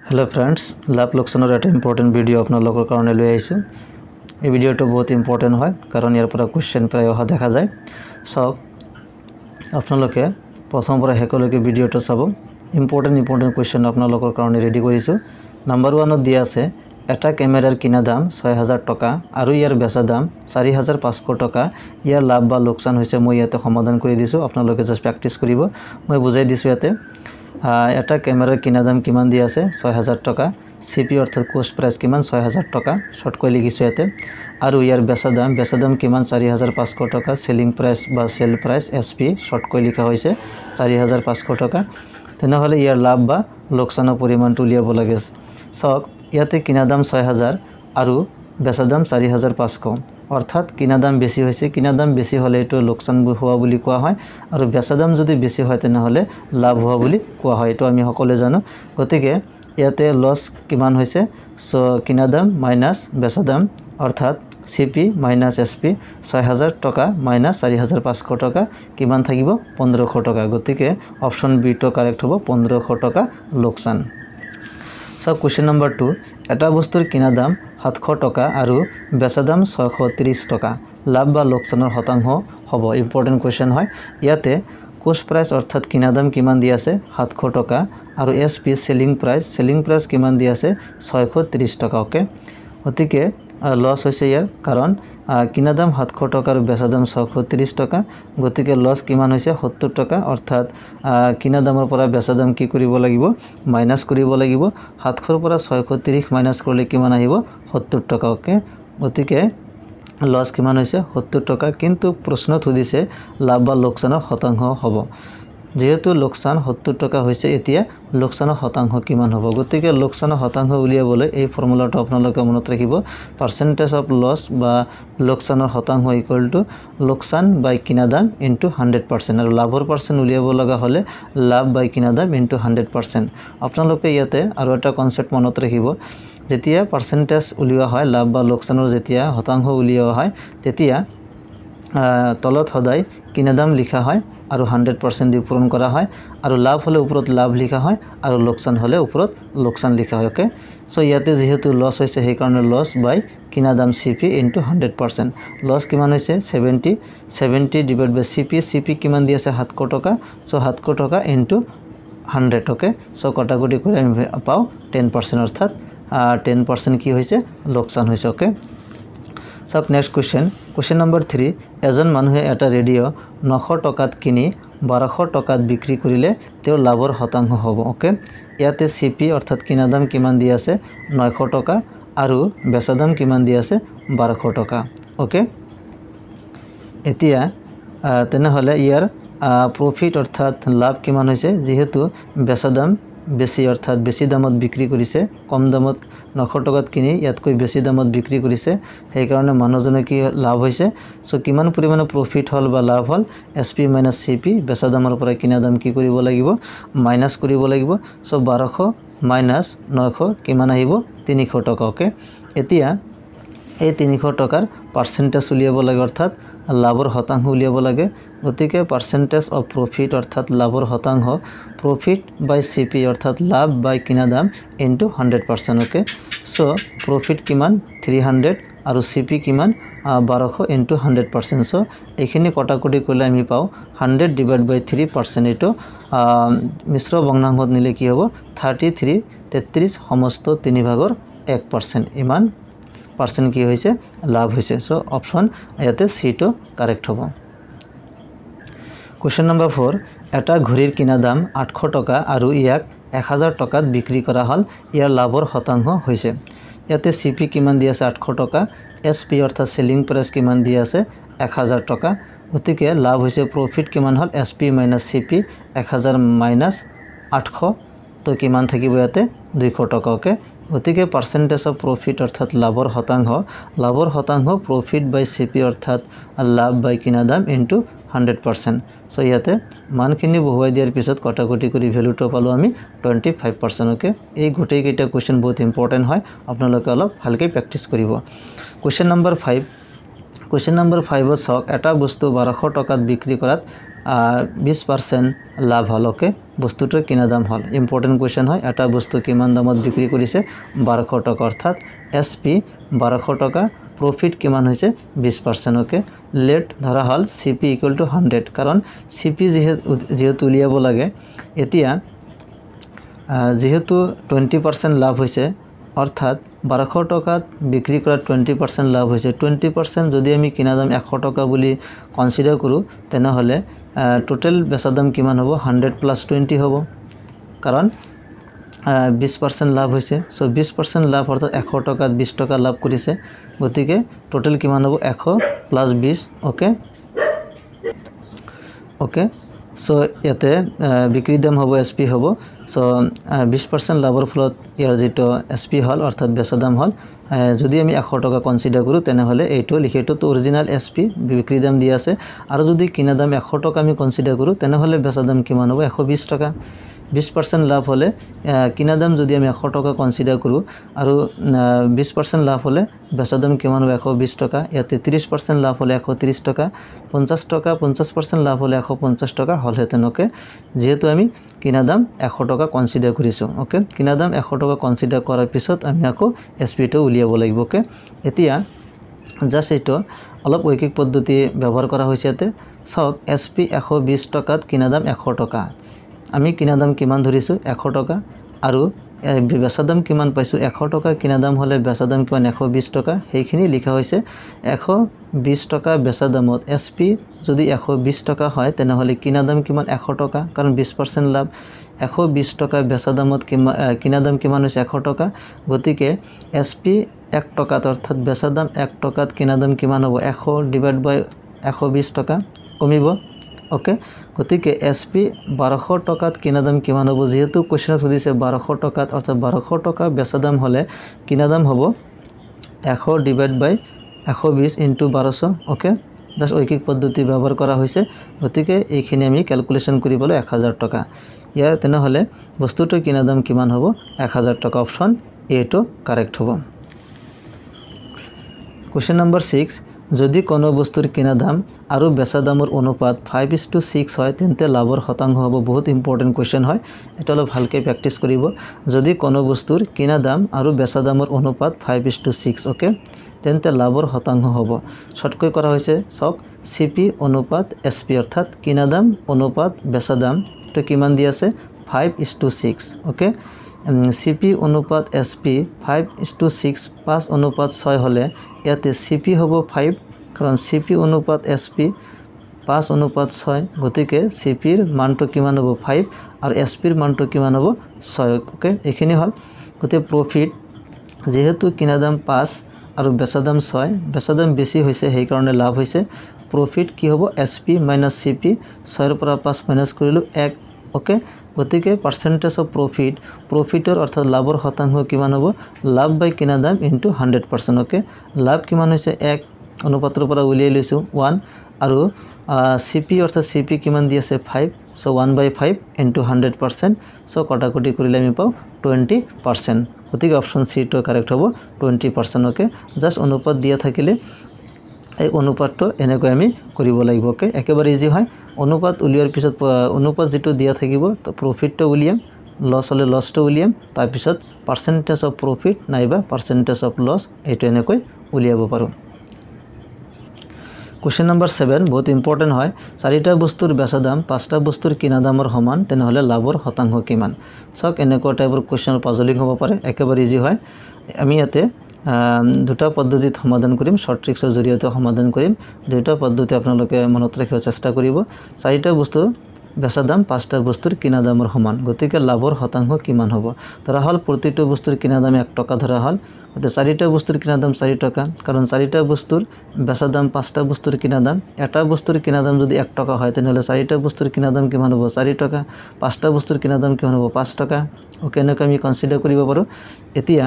Hello friends लाभ लोकसानर एक important video आपनलोকৰ কাৰণে লৈ আহিছো। এই ভিডিওটো বহুত ইম্পৰ্টেন্ট হয় কাৰণ ইয়াৰ পৰা কোৱেশ্চন প্ৰায় অহা দেখা যায়। সো আপোনালোকে প্ৰথমৰ পৰা শেষলৈকে ভিডিওটো চাব। ইম্পৰ্টেন্ট কোৱেশ্চন আপোনালোকৰ কাৰণে ৰেডি কৰিছো। নাম্বাৰ 1 ত দিয়া আছে এটা ক্যামেৰাৰ কিনা দাম 6000 টকা আৰু ইয়াৰ বেচা দাম 4500 টকা। ইয়াৰ লাভ বা লোকসান হৈছে মই ইয়াতে সমাধান কৰি দিছো। আপোনালোকে জাস্ট প্ৰেক্টিস কৰিব। মই বুজাই দিছো ইয়াতে এটা ক্যামেৰাৰ কিনা দাম কিমান দিয়া আছে 6000 টকা। সিপি অৰ্থাৎ কষ্ট প্ৰাইস কিমান 6000 টকা শৰ্টকৈ লিখিছো ইয়াতে। আৰু ইয়াৰ বেচা দাম কিমান 4500 টকা। সেলিং প্ৰাইস বা সেল প্ৰাইস এসপি শৰ্টকৈ লিখা হৈছে 4500 টকা। তেনেহলে ইয়াৰ লাভ বা লোকসানৰ পৰিমাণটো উলিয়াব লাগে। সক ইয়াতে কিনা দাম 6000 আৰু বেচা দাম 4500 অর্থাৎ কিনা দাম বেশি হয়েছে। কিনা দাম বেশি হলে এটো লোকসান হওয়া বলি কোৱা হয় আৰু বেচা দাম যদি বেশি হয় তেনেহলে লাভ হওয়া বলি কোৱা হয়। এটো আমি সকলে জানো। গতিকে ইয়াতে লস কিমান হয়েছে সো কিনা দাম মাইনাস বেচা দাম অর্থাৎ সিপি মাইনাস এসপি 6000 টাকা মাইনাস 4500 টাকা কিমান থাকিব 1500 টাকা। গতিকে অপশন বি তো কারেক্ট হবে 1500 টাকা লোকসান। সো কোশ্চেন নাম্বার 2 এটা বস্তুৰ কিনা দাম 700 টাকা আৰু বেচা দাম 630 টাকা। লাভ বা লোকসানৰ শতাংশ হ'ব। ইম্পৰ্টেন্ট কোশ্চেন হয়। ইয়াতে কষ্ট প্ৰাইস অৰ্থাৎ কিনা দাম কিমান দিয়া আছে 700 টাকা আৰু এসপি সেলিং প্ৰাইস কিমান দিয়া আছে 630 টাকা। ওকে গতিকে লস হৈছে ইয়াৰ কাৰণ কিনা দাম 700 টাকা আৰু বেচা দাম 630 টাকা। গতিকে লস কিমান হৈছে 70 টাকা অৰ্থাৎ কিনা দামৰ পৰা বেচা দাম কি কৰিব লাগিব মাইনাস কৰিব লাগিব। 700 পৰা 630 মাইনাস কৰিলে কিমান আহিব 70 টাকা। ওকে গতিকে লস কিমান হৈছে 70 টাকা। কিন্তু প্ৰশ্নত সুধিছে লাভ বা লোকসানৰ শতাংশ হ'ব। যেহেতু লোকসান 70 টাকা হৈছে এতিয়া লোকসানৰ শতাংশ কিমান হ'ব। গতিকে লোকসানৰ শতাংশ উলিয়াবলৈ এই ফৰ্মুলাটো আপোনালোকে মনত ৰাখিব। পাৰ্সেন্টেজ অফ লস বা লোকসানৰ শতাংশ ইকুয়াল টু লোকসান বাই কিনা দাম ইনটু 100% আৰু লাভৰ পার্সেন্ট উলিয়াব লগা হলে লাভ বাই কিনা দাম ইনটু 100%। আপোনালোকে ইয়াতে আৰু এটা কনসেপ্ট মনত ৰাখিব। যেতিয়া পাৰ্সেন্টেজ উলিওয়া হয় লাভ বা লোকসানৰ যেতিয়া শতাংশ উলিওয়া হয় তেতিয়া তলত সদায় কিনা দাম লিখা হয় আৰু 100% দি পূৰণ কৰা হয় আৰু লাভ হলে ওপৰত লাভ লিখা হয় আৰু লোকসান হলে ওপৰত লোকসান লিখা হয়। ওকে সো ইয়াতে যেহেতু লস হৈছে সেই কাৰণে লস বাই কিনা দাম সিপি ইনটু 100%। লস কিমান হৈছে 70 ডিভাইড বাই সিপি কিমান দি আছে 700 টাকা। সো 700 টাকা ইনটু 100। ওকে সো কটাকটি কৰি আমি পাও 10% অৰ্থাৎ 10% কি হৈছে লোকসান হৈছে। ওকে সব নেক্সট কোশ্চেন নাম্বাৰ 3 এজন মানুহে এটা ৰেডিঅ' 900 টাকাত কিনি 1200 টাকাত বিক্ৰী কৰিলে তেওঁ লাভৰ শতাংশ হ'ব। ওকে ইয়াতে সিপি অৰ্থাৎ কিনা দাম কিমান দি আছে 900 টাকা আৰু বেচা দাম কিমান দি আছে 1200 টাকা। ওকে এতিয়া তেনেহলে ইয়াৰ প্ৰফিট অৰ্থাৎ লাভ কিমান হৈছে যেহেতু বেচা দাম বেছি অৰ্থাৎ বেছি দামত বিক্ৰী কৰিছে কম দামত 900 টাকাত কিনি ইয়াতকৈ বেছি দামত বিক্ৰী কৰিছে সেই কাৰণে মানুহজনে কি লাভ হৈছে। সো কিমান পৰিমাণৰ প্ৰফিট হল বা লাভ হল এসপি মাইনাস সিপি বেচা দামৰ পৰা কিনা দাম কি কৰিব লাগিব মাইনাস কৰিব লাগিব। সো 1200 মাইনাস 900 কিমান আহিব 300 টাকা। ওকে এতিয়া এই 300 টাকাৰ পাৰ্সেন্টেজ উলিয়াব লাগে অৰ্থাৎ লাভৰ শতাংশ উলিয়াব লাগে। গতিকে পাৰ্সেন্টেজ অফ প্ৰফিট অৰ্থাৎ লাভৰ শতাংশ প্রফিট বাই সিপি অর্থাৎ লাভ বাই কিনা দাম ইনটু 100%। ওকে সো প্রফিট কিমান 300 আৰু সিপি কিমান 1200 ইনটু 100%। সো এইখিনি কটাকটি কৰিলে আমি পাও 100 ডিভাইড বাই 3%। এটো মিশ্র ভগ্নাংশত নিলে কি হ'ব 33 সমস্ত 3/1% ইমান পার্সেন্ট কি হৈছে লাভ হৈছে। সো অপশন ইয়াতে সি তো কারেক্ট হ'ব। কোশ্চেন নাম্বার 4 এটা ঘড়ীৰ কিনা দাম 800 টাকা আৰু ইয়াক 1000 টাকাত বিক্ৰী কৰা হল ইয়াৰ লাভৰ শতাংশ হৈছে। ইয়াতে সিপি কিমান দি আছে 800 টাকা এসপি অৰ্থাৎ সেলিং প্ৰাইস কিমান দি আছে 1000 টাকা। গতিকে লাভ হৈছে প্ৰফিট কিমান হল এসপি মাইনাস সিপি 1000 মাইনাস 800 তো কিমান থাকিব ইয়াতে 200 টাকা। ওকে গতিকে পার্সেন্টেজ অফ প্রফিট অর্থাৎ লাভৰ শতাংশ প্ৰফিট বাই সিপি অৰ্থাৎ লাভ বাই কিনা দাম ইনটু 100%। সো ইয়াতে মানখিনি বহুৱাই দিয়াৰ পিছত কটাকটি কৰি ভ্যালুটো পালো আমি 25%। ওকে এই গোটেই কেইটা কোশ্চেন বহুত ইম্পৰ্টেন্ট হয় আপোনালোকে অলপ ভালকৈ প্ৰেক্টিস কৰিব। কোশ্চেন নাম্বাৰ 5 চাওক এটা বস্তু 1200 টাকাত বিক্ৰী কৰাত 20% লাভ হল ওকে বস্তুটোৰ কিনা দাম হল ইম্পৰ্টেণ্ট কোৱেশ্চন হয় এটা বস্তু কিমান দামত বিক্ৰী কৰিছে 1200 টকা অৰ্থাৎ এসপি 1200 টকা প্ৰফিট কিমান হৈছে 20% ওকে লেট ধৰা হল সিপি ইকুয়াল টু 100 কাৰণ সিপি যেহেতু উলিয়াব লাগে এতিয়া যেহেতু 20% লাভ হৈছে অৰ্থাৎ 1200 টকাত বিক্ৰী কৰা 20% লাভ হৈছে 20% যদি আমি কিনা দাম 100 টকা বুলি কনসিডাৰ কৰো তেনে হলে টোটাল বেচা দাম কিমান হ'ব 100 + 20 হ'ব কাৰণ 20% লাভ হৈছে সো 20% লাভ অৰ্থাৎ 100 টকাত 20 টকা লাভ কৰিছে গতিকে টোটাল কিমান হ'ব 100 + 20 ওকে সো ইয়াতে বিক্ৰী দাম হ'ব এসপি হ'ব সো 20% লাভৰ ফলত ইয়াৰ যেটো এসপি হল অৰ্থাৎ বেচা দাম হল যদি আমি 100 টকা কনসিডাৰ কৰো তেনে হলে এইটো লিখেটো তো অৰিজিনাল এসপি বিক্ৰী দাম দিয়া আছে আৰু যদি কিনা দাম 100 টকা আমি কনসিডাৰ কৰো তেনে হলে বেচা দাম কিমান হ'ব 120 টকা 20% লাভ হলে কিনা দাম যদি আমি 100 টকা কনসিডার কৰো আৰু 20% লাভ হলে বেচা দাম কিমান হ'ব 120 টকা ইয়াতে 30% লাভ হলে 130 টকা 50 টকা 50% লাভ হলে 150 টকা হল হেতেনকে যেহেতু আমি কিনা দাম 100 টকা কনসিডার কৰিছো ওকে কিনা দাম 100 টকা কনসিডাৰ কৰাৰ পিছত আমি আকৌ এসপি টো উলিয়াব লাগিব ওকে এতিয়া জাস্ট এটো অলপ ঐকিক পদ্ধতি ব্যৱহাৰ কৰা হৈছে ইয়াতে সক এসপি 120 টকাত কিনা দাম 100 টকা আমি কিনা দাম কিমান ধৰিছো 100 টকা আৰু বেচা দাম কিমান পাইছো 100 টকা কিনা দাম হলে বেচা দাম কিমান 120 টকা সেইখিনি লিখা হৈছে 120 টকা বেচা দামত এসপি যদি 120 টকা হয় তেনে হলে কিনা দাম কিমান 100 টকা কাৰণ 20% লাভ 120 টকা বেচা দামত কিনা দাম কিমান হৈছে 100 টকা গতিকে এসপি 1 টকা অৰ্থাৎ বেচা দাম 1 টকাত কিনা দাম কিমান হ'ব 100 ডিভাইড বাই 120 টকা কমিব ওকে গতিকে এসপি 1200 টকাত কিনা দাম কিমান হ'ব যেহেতু কোশ্চেনত সুধিছে 1200 টকাত অৰ্থাৎ 1200 টকা বেচা দাম হলে কিনা দাম হ'ব 100 ডিভাইড বাই 120 ইনটু 1200 ওকে জাস্ট ঐকিক পদ্ধতি ব্যৱহাৰ কৰা হৈছে গতিকে এইখিনি আমি ক্যালকুলেশন কৰিবলৈ 1000 টকা ইয়াৰ তেনে হলে বস্তুটোৰ কিনা দাম কিমান হ'ব 1000 টকা অপচন এ টো কারেক্ট হ'ব কোশ্চেন নম্বৰ 6 যদি কোনো বস্তুৰ কিনা দাম আৰু বেচা দামৰ অনুপাত 5:6 হয় তেন্তে লাভৰ শতাংশ হ'ব বহুত ইম্পৰ্টেন্ট কোশ্চেন হয় এটা অলপ ভালকৈ প্ৰ্যাকটিছ কৰিব যদি কোনো বস্তুৰ কিনা দাম আৰু বেচা দামৰ অনুপাত 5:6 ওকে তেন্তে লাভৰ শতাংশ হ'ব শৰ্টকৈ কৰা হৈছে সক সিপি অনুপাত এসপি অৰ্থাৎ কিনা দাম অনুপাত বেচা দাম তো কিমান দি আছে 5:6 ওকে সিপি অনুপাত এসপি 5:6 5:6 হলে ইয়াতে সিপি হ'ব 5 কাৰণ সিপি অনুপাত এসপি 5:6 গতিকে সিপিৰ মানটো কিমান হ'ব 5 আৰু এসপিৰ মানটো কিমান হ'ব 6 ওকে এইখিনি হল গতিকে প্ৰফিট যেহেতু কিনা দাম 5 আৰু বেচা দাম 6 বেচা দাম বেছি হৈছে সেই কাৰণে লাভ হৈছে প্ৰফিট কি হ'ব এসপি - সিপি 6 ৰ পৰা 5 মাইনাস কৰিলো 1 ওকে গতিকে পাৰ্সেন্টেজ অফ প্ৰফিটৰ অৰ্থাৎ লাভৰ শতাংশ কিমান হ'ব লাভ বাই কিনা দাম ইনটু 100% ওকে লাভ কিমান হৈছে 1 অনুপাতৰ পৰা উলিয়াই লৈছো 1 আৰু সিপি অর্থাৎ সিপি কিমান দি আছে 5 সো 1/5 ইনটু 100% সো কটাকটি কৰিলে আমি পাও 20% গতিকে অপশন সি টো কারেক্ট হ'ব 20% ওকে জাস্ট অনুপাত দিয়া থাকিলে এই অনুপাতটো এনেকৈ আমি কৰিব লাগিব ওকে একেবাৰে ইজি হয় অনুপাত উলিয়াৰ পিছত অনুপাত যেটো দিয়া থাকিব তো প্ৰফিটটো উলিয়াম লস হলে লসটো উলিয়াম তাৰ পিছত পাৰ্সেন্টেজ অফ প্ৰফিট নাইবা পাৰ্সেন্টেজ অফ লস এটো এনেকৈ উলিয়াব পাৰো কোশ্চেন নম্বৰ 7 বহুত ইম্পৰ্টেন্ট হয় চাৰিটা বস্তুৰ বেচা দাম পাঁচটা বস্তুৰ কিনা দামৰ সমান তেনে হলে লাভৰ শতাংশ কিমান সক এনেকুৱা টাইপৰ কোশ্চেনৰ পাজলিং হ'ব পাৰে একেবাৰে ইজি হয় আমি ইয়াতে দুটা পদ্ধতিত সমাধান কৰিম শৰ্ট ট্ৰিক্সৰ জৰিয়তে সমাধান কৰিম দুটা পদ্ধতি আপোনালোকে মনত ৰাখিব চেষ্টা কৰিব চাৰিটা বস্তু বেচা দাম পাঁচটা বস্তুৰ কিনা দামৰ সমান গতিকে লাভৰ শতাংশ কিমান হ'ব ধৰা হল প্ৰতিটো বস্তুৰ কিনা দাম 1 টকা ধৰা হল গতে চাৰিটা বস্তুৰ কিনা দাম 4 টকা কাৰণ চাৰিটা বস্তুৰ বেচা দাম পাঁচটা বস্তুৰ কিনা দাম এটা বস্তুৰ কিনা দাম যদি 1 টকা হয় তেনহলে চাৰিটা বস্তুৰ কিনা দাম কিমান হ'ব 4 টকা পাঁচটা বস্তুৰ কিনা দাম কিমান হ'ব 5 টকা ওকে এনেকৈ আমি কনসিডাৰ কৰিব পাৰো এতিয়া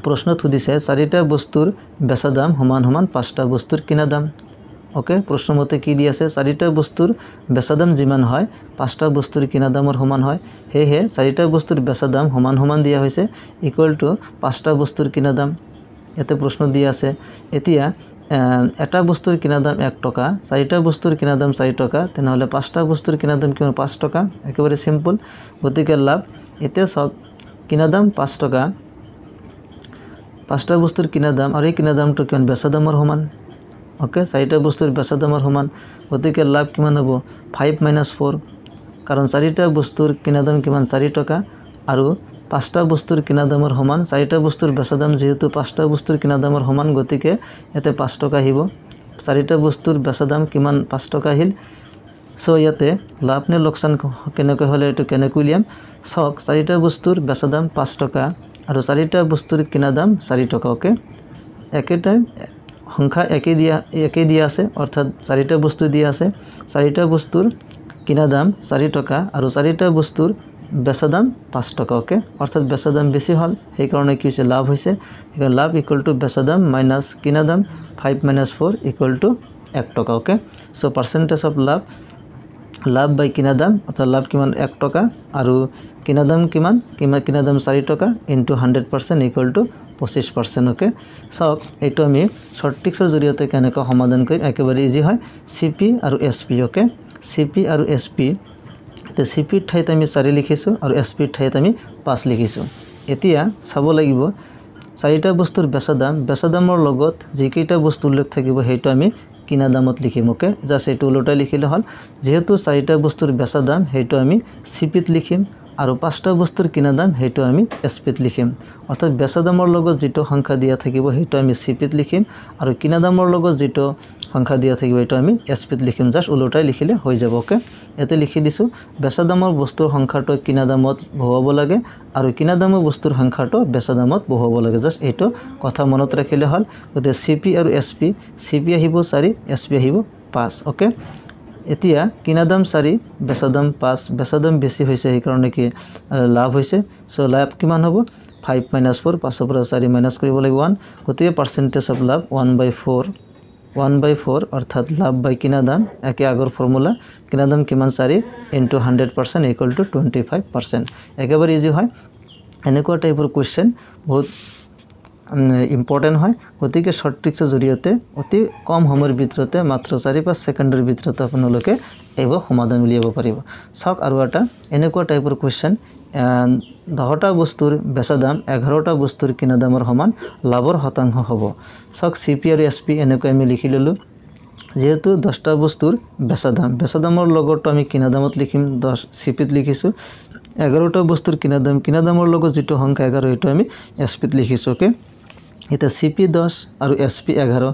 প্ৰশ্নত সুধিছে চাৰিটা বস্তুৰ বেচা দাম সমান সমান পাঁচটা বস্তুৰ কিনা দাম ওকে প্ৰশ্নমতে কি দি আছে চাৰিটা বস্তুৰ বেচা দাম যিমান হয় পাঁচটা বস্তুৰ কিনা দামৰ সমান হয় হেহে চাৰিটা বস্তুৰ বেচা দাম সমান সমান দিয়া হৈছে ইকুৱেল টু পাঁচটা বস্তুৰ কিনা দাম এতে প্ৰশ্ন দিয়া আছে এতিয়া এটা বস্তুৰ কিনা দাম 1 টকা, 4টা বস্তুৰ কিনা দাম 4 টকা, তেনেহ'লে 5টা বস্তুৰ কিনা দাম কিমান 5 টকা, একেবাৰে সিম্পল। গতিকে লাভ এতিয়া চাওক কিনা দাম 5 টকা, 5টা বস্তুৰ কিনা দাম আৰু এই কিনা দামটো কিমান বেচা দামৰ সমান। ওকে, 4টা বস্তুৰ বেচা দামৰ সমান, গতিকে লাভ কিমান হ'ব 5 - 4, কাৰণ 4টা বস্তুৰ কিনা দাম কিমান 4 টকা আৰু 5টা বস্তুৰ কিনা দামৰ সমান। 4টা বস্তুৰ বেচা দাম যেহেতু 5টা বস্তুৰ কিনা দামৰ সমান, গতিকে ইয়াতে 5 টকা আহিব। 4টা বস্তুৰ বেচা দাম কিমান 5 টকা আহিল। সো ইয়াতে লাভ নে লোকচান কেনেকৈ হ'লে এইটো কেনেকৈ উলিয়াম চাওক। 4টা বস্তুৰ বেচা দাম 5 টকা আৰু 4টা বস্তুৰ কিনা দাম 4 টকা। ওকে, একেটাই সংখ্যা একে দিয়া আছে, অৰ্থাৎ 4টা বস্তু দিয়া আছে। 4টা বস্তুৰ কিনা দাম 4 টকা আৰু 4টা বস্তুৰ বেচা দাম 5 টকা। ওকে, অৰ্থাৎ বেচা দাম বেছি হ'ল, সেইকাৰণে কি হৈছে লাভ হৈছে। সেইকাৰণে লাভ ইকুৱেল টু বেচা দাম মাইনাছ কিনা দাম 5 - 4 ইকুৱেল টু 1 টকা। ওকে, সো পাৰ্চেণ্টেজ অফ লাভ বাই কিনা দাম, অৰ্থাৎ লাভ কিমান 1 টকা আৰু কিনা দাম কিমান কিনা দাম 4 টকা ইনটু 100% ইকুৱেল টু 25%। ওকে, চাওক এইটো আমি শৰ্ট ট্ৰিক্সৰ জৰিয়তে কেনেকৈ সমাধান কৰিম, একেবাৰে ইজি হয়। CP আৰু SP। ওকে, CP আৰু SP, এতিয়া CPৰ ঠাইত আমি 4 লিখিছোঁ আৰু SPৰ ঠাইত আমি 5 লিখিছোঁ। এতিয়া চাব লাগিব 4টা বস্তুৰ বেচা দামৰ লগত যিকেইটা বস্তু উল্লেখ থাকিব সেইটো আমি কিনা দামত লিখিম। ওকে, জাষ্ট এইটো ওলোটাই লিখিলে হ'ল। যেহেতু 4টা বস্তুৰ বেচা দাম সেইটো আমি CPত লিখিম আৰু 5টা বস্তুৰ কিনা দাম সেইটো আমি SPত লিখিম। অৰ্থাৎ বেচা দামৰ লগত যিটো সংখ্যা দিয়া থাকিব সেইটো আমি CPত লিখিম আৰু কিনা দামৰ লগত যিটো সংখ্যা দিয়া থাকিব সেইটো আমি SPত লিখিম। জাষ্ট ওলোটাই লিখিলে হৈ যাব। ওকে, ইয়াতে লিখি দিছোঁ বেচা দামৰ বস্তুৰ সংখ্যাটো কিনা দামত বহুৱাব লাগে আৰু কিনা দামৰ বস্তুৰ সংখ্যাটো বেচা দামত বহুৱাব লাগে। জাষ্ট এইটো কথা মনত ৰাখিলে হ'ল। গতিকে CP আৰু SP, CP আহিব 4, SP আহিব 5। ওকে, এতিয়া কিনা দাম 4, বেচা দাম 5, বেচা দাম বেছি হৈছে সেইকাৰণে কি লাভ হৈছে। সো লাভ কিমান হ'ব 5 - 4, 5ৰ পৰা 4 মাইনাছ কৰিব লাগিব 1, গতিকে পাৰ্চেণ্টেজ অফ লাভ 1/4 অৰ্থাৎ লাভ বাই কিনা দাম একে আগৰ ফৰ্মুলা। কিনা দাম কিমান 4 ইনটু 100% ইকুৱেল টু 25%। একেবাৰে ইজি হয়। এনেকুৱা টাইপৰ কুৱেশ্যন বহুত ইম্পৰ্টেণ্ট হয়। গতিকে শৰ্ট ট্ৰিক্সৰ জৰিয়তে অতি কম সময়ৰ ভিতৰতে মাত্ৰ 4-5 ছেকেণ্ডৰ ভিতৰতে আপোনালোকে এইবোৰ সমাধান উলিয়াব পাৰিব। চাওক আৰু এটা এনেকুৱা টাইপৰ কুৱেশ্যন, 10টা বস্তুৰ বেচা দাম 11টা বস্তুৰ কিনা দামৰ সমান, লাভৰ শতাংশ হ'ব। চাওক CP আৰু SP এনেকৈ আমি লিখি ল'লোঁ। যেহেতু 10টা বস্তুৰ বেচা দামৰ লগতো আমি কিনা দামত লিখিম, 10 CPত লিখিছোঁ। 11টা বস্তুৰ কিনা দামৰ লগত যিটো সংখ্যা 11 সেইটো আমি SPত লিখিছোঁ। ওকে, এতিয়া CP 10 আৰু SP 11,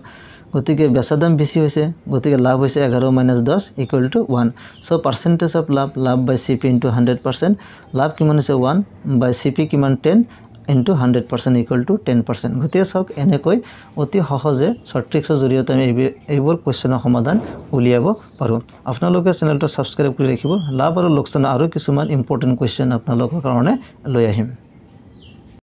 গতিকে বেচা দাম বেছি হৈছে, গতিকে লাভ হৈছে 11 - 10 equal to 1। So percentage of লাভ বাই CP ইনটু 100%, লাভ কিমান হৈছে 1 বাই CP কিমান 10 ইনটু 100% ইকুৱেল টু 10%। গতিকে চাওক এনেকৈ অতি সহজে শৰ্ট ট্ৰিক্সৰ জৰিয়তে আমি এইবোৰ কুৱেশ্যনৰ সমাধান উলিয়াব পাৰোঁ। আপোনালোকে চেনেলটো ছাবস্ক্ৰাইব কৰি ৰাখিব। লাভ আৰু লোকচানৰ আৰু কিছুমান ইম্পৰ্টেণ্ট কুৱেশ্যন আপোনালোকৰ কাৰণে লৈ আহিম।